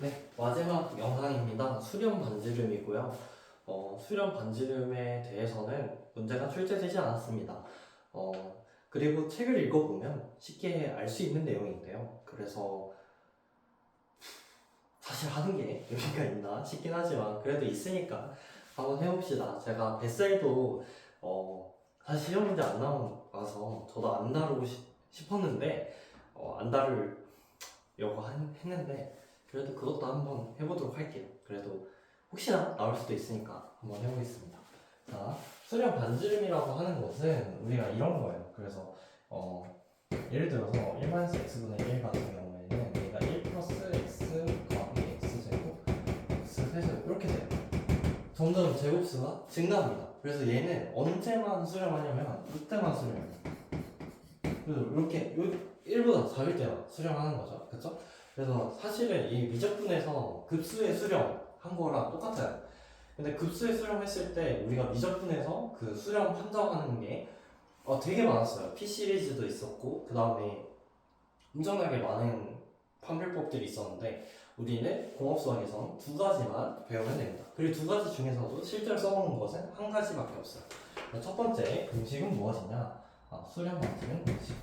네, 마지막 영상입니다. 수렴 반지름이고요. 수렴 반지름에 대해서는 문제가 출제되지 않았습니다. 그리고 책을 읽어보면 쉽게 알 수 있는 내용인데요. 그래서 사실 하는 게 의미가 있나 싶긴 하지만 그래도 있으니까 한번 해봅시다. 제가 뱃살도 사실 시험 문제 안 나와서 저도 안 다루고 싶었는데 안 다루려고 했는데 그래도 그것도 한번 해보도록 할게요. 그래도 혹시나 나올 수도 있으니까 한번 해보겠습니다. 자, 수렴 반지름이라고 하는 것은 우리가 이런 거예요. 그래서 예를 들어서 일반에서 x분의 1 같은 경우에는 얘가 1 플러스 x 곱하기 x제곱 x 세제곱 이렇게 돼요. 점점 제곱수가 증가합니다. 그래서 얘는 언제만 수렴하냐면 이때만 수렴해요. 그래서 이렇게 1보다 작을 때만 수렴하는 거죠. 그쵸? 그래서 사실은 이 미적분에서 급수의 수렴한 거랑 똑같아요. 근데 급수의 수렴했을 때 우리가 미적분에서 그 수렴 판정하는 게 되게 많았어요. P 시리즈도 있었고 그 다음에 엄청나게 많은 판별법들이 있었는데 우리는 공업수학에서는 두 가지만 배우면 됩니다. 그리고 두 가지 중에서도 실제로 써보는 것은 한 가지밖에 없어요. 첫 번째 공식은 무엇이냐? 수렴 반지름 공식.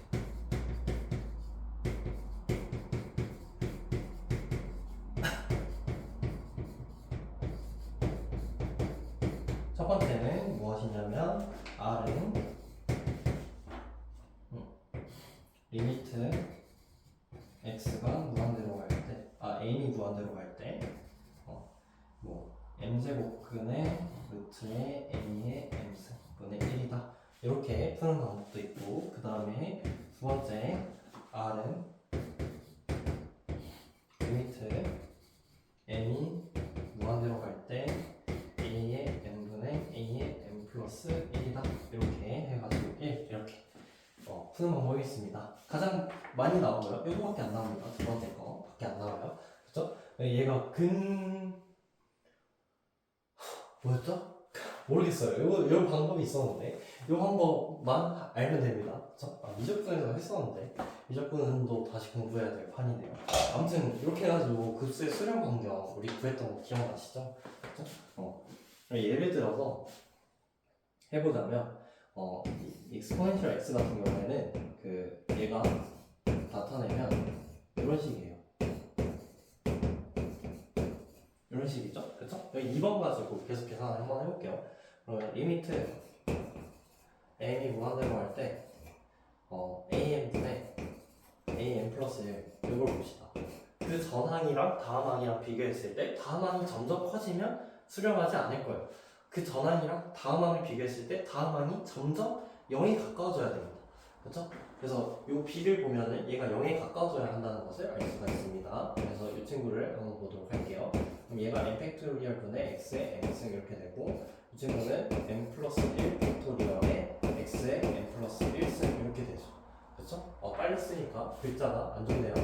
첫 번째는 무엇이냐면 R은 리미트 x가 무한대로 갈 때, n이 무한대로 갈 때, m제곱근의 루트의 n의 m분의 1이다. 이렇게 푸는 방법도 있고, 그 다음에 두 번째 R은 리미트 n이 무한대로 갈 때 a의 n분의 a의 n 플러스 1이다. 이렇게 해가지고 1 이렇게 푸는 방법이 있습니다. 가장 많이 나오고요. 이거밖에 안 나옵니다. 두 번째 거밖에 안 나와요. 그쵸? 얘가 뭐였죠? 모르겠어요. 요 방법이 있었는데 요 방법만 알면 됩니다. 그쵸? 미적분에서 했었는데 미적분도 다시 공부해야 될 판이네요. 아무튼 이렇게 해가지고 급수의 수렴 반경 우리 구했던 거 기억나시죠? 그쵸? 예를 들어서 해보자면 exponential x 같은 경우에는 얘가 나타내면 이런 식이에요. 이런 식이죠? 그쵸? 여기 2번 가지고 계속 계산을 한번 해볼게요. 그러면 리미트 m이 무한대로 할 때 am분의 am 플러스 1 이걸 봅시다. 그 전항이랑 다음항이랑 비교했을 때 다음항이 점점 커지면 수렴하지 않을 거예요. 그 전항이랑 다음항을 비교했을 때 다음항이 점점 0에 가까워져야 됩니다. 그렇죠? 그래서 이 b를 보면은 얘가 0에 가까워져야 한다는 것을 알 수가 있습니다. 그래서 이 친구를 한번 보도록 할게요. 그럼 얘가 n 팩토리얼 분의 x의 n승 이렇게 되고 이 친구는 n 플러스 1 팩토리얼의 x의 n 플러스 1승 이렇게 되죠. 그렇죠? 빨리 쓰니까 글자가 안 좋네요.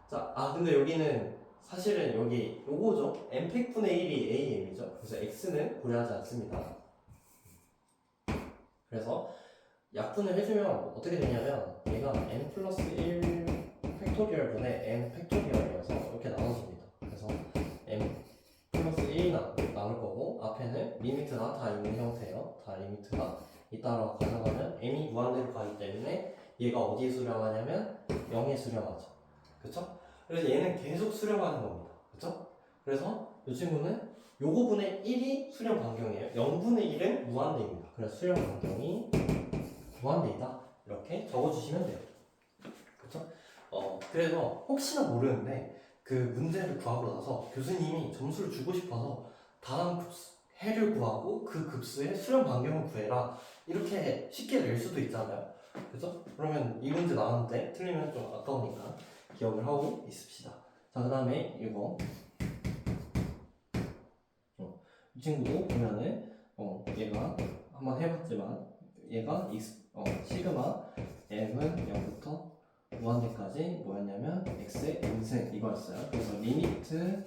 자, 근데 여기는 사실은 여기 요거죠. n팩분의 1이 am이죠. 그래서 x는 고려하지 않습니다. 그래서 약분을 해주면 어떻게 되냐면 얘가 n 플러스 1 팩토리얼 분의 n 팩토리얼이어서 이렇게 나눠집니다. 그래서 n 플러스 1이 나올 거고 앞에는 리미트가 다 있는 형태예요. 다 리미트가 이따로 가져가면 m이 무한대로 가기 때문에 얘가 어디에 수렴하냐면 0에 수렴하죠. 그쵸? 그래서 얘는 계속 수렴하는 겁니다. 그쵸? 그래서 이 친구는 요거분의 1이 수렴 반경이에요. 0분의 1은 무한대입니다. 그래서 수렴 반경이 무한대이다. 이렇게 적어주시면 돼요. 그쵸? 그래서 혹시나 모르는데 그 문제를 구하고 나서 교수님이 점수를 주고 싶어서 다음 해를 구하고 그 급수의 수렴 반경을 구해라. 이렇게 쉽게 낼 수도 있잖아요. 그죠? 그러면 이 문제 나왔는데 틀리면 좀 아까우니까 기억을 하고 있읍시다. 자, 그 다음에 이거 이 친구도 보면은 얘가 한번 해봤지만 얘가 시그마 m은 0부터 무한대까지 뭐였냐면 x의 n승 이거였어요. 그래서 리미트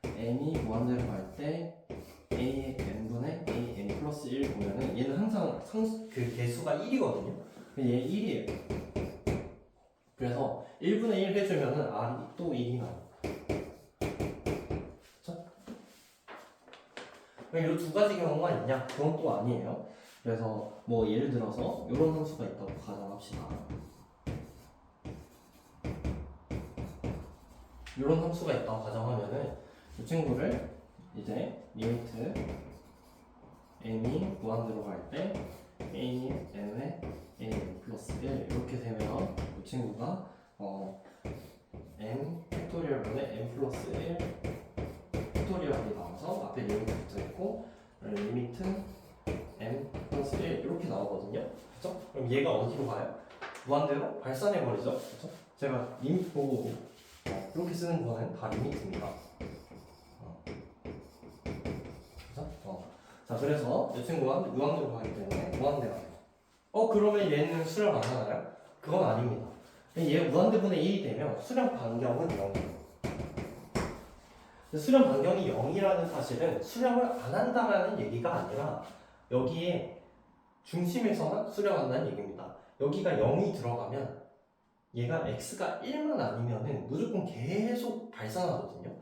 n이 무한대로 갈 때 a의 n분의 a n 플러스 1 보면은 얘는 항상 그 개수가 1이거든요. 얘 1이에요. 그래서 1분의 1 해주면은 r이 또 1이 나와요. 이 두 가지 경우가 있냐? 그건 또 아니에요. 그래서 뭐 예를 들어서 이런 함수가 있다고 가정합시다. 이런 함수가 있다고 가정하면은 이 친구를 이제 리미트 n이 무한대로 갈 때 a n에 a 플러스 1 이렇게 되면 이 친구가 n 팩토리얼분의 n 플러스 1 팩토리얼이 나와서 앞에 리미트 붙어있고 리미트 n 플러스 1 이렇게 나오거든요. 그쵸? 그럼 얘가 어디로 가요? 무한대로 발산해버리죠. 그쵸? 제가 리미트 보고 이렇게 쓰는 거는 다 리미트입니다. 그쵸? 자, 그래서 이 친구가 무한대로 가기 때문에 무한대가 돼요. 그러면 얘는 수렴 안 하나요? 그건 아닙니다. 얘 무한대분의 1이 되면 수렴 반경은 0이에요. 수렴 반경이 0이라는 사실은 수렴을 안 한다라는 얘기가 아니라 여기에 중심에서만 수렴한다는 얘기입니다. 여기가 0이 들어가면 얘가 x가 1만 아니면은 무조건 계속 발산하거든요.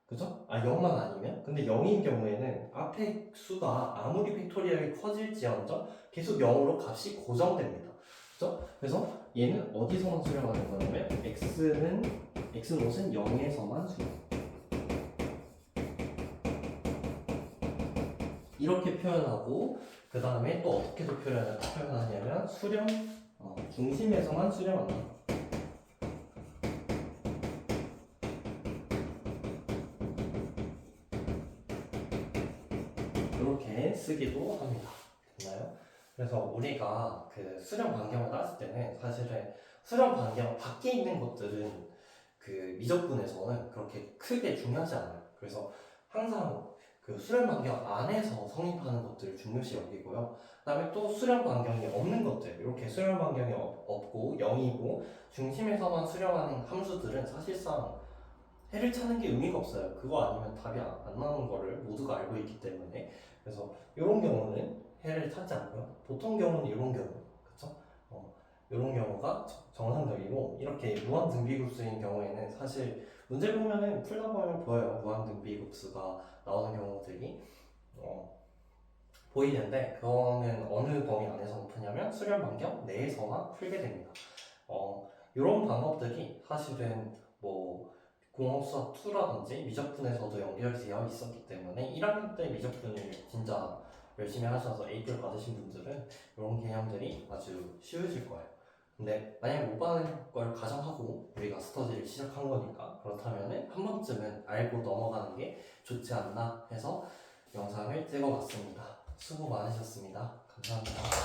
그죠? 0만 아니면? 근데 0인 경우에는 앞에 수가 아무리 팩토리얼이 커질지언정 계속 0으로 값이 고정됩니다. 그죠? 그래서 얘는 어디서만 수렴하는 거냐면 x노트는 0에서만 수렴. 이렇게 표현하고 그 다음에 또 어떻게 표현하냐면 수렴 중심에서만 수렴한다. 이렇게 쓰기도 합니다. 됐나요? 그래서 우리가 그 수렴 반경을 따질 때는 사실은 수렴 반경 밖에 있는 것들은 그 미적분에서는 그렇게 크게 중요하지 않아요. 그래서 항상 그 수렴 반경 안에서 성립하는 것들을 중요시 여기고요. 그 다음에 또 수렴 반경이 없는 것들, 이렇게 수렴 반경이 없고 0이고 중심에서만 수렴하는 함수들은 사실상 해를 찾는 게 의미가 없어요. 그거 아니면 답이 안 나오는 거를 모두가 알고 있기 때문에. 그래서 이런 경우는 해를 찾지 않고요. 보통 경우는 이런 경우, 그쵸? 이런 경우가 정상적이고, 이렇게 무한등비급수인 경우에는 사실 문제 보면은 풀다 보면 보여요. 무한등비급수가 나오는 경우들이 보이는데, 그거는 어느 범위 안에서 푸냐면 수렴 반경 내에서만 풀게 됩니다. 이런 방법들이 사실은 뭐 공업수학 2라든지 미적분에서도 연결되어 있었기 때문에 1학년 때 미적분을 진짜 열심히 하셔서 A표 받으신 분들은 이런 개념들이 아주 쉬우실 거예요. 근데 만약 못 받는 걸 가정하고 우리가 스터디를 시작한 거니까 그렇다면 한 번쯤은 알고 넘어가는 게 좋지 않나 해서 영상을 찍어봤습니다. 수고 많으셨습니다. 감사합니다.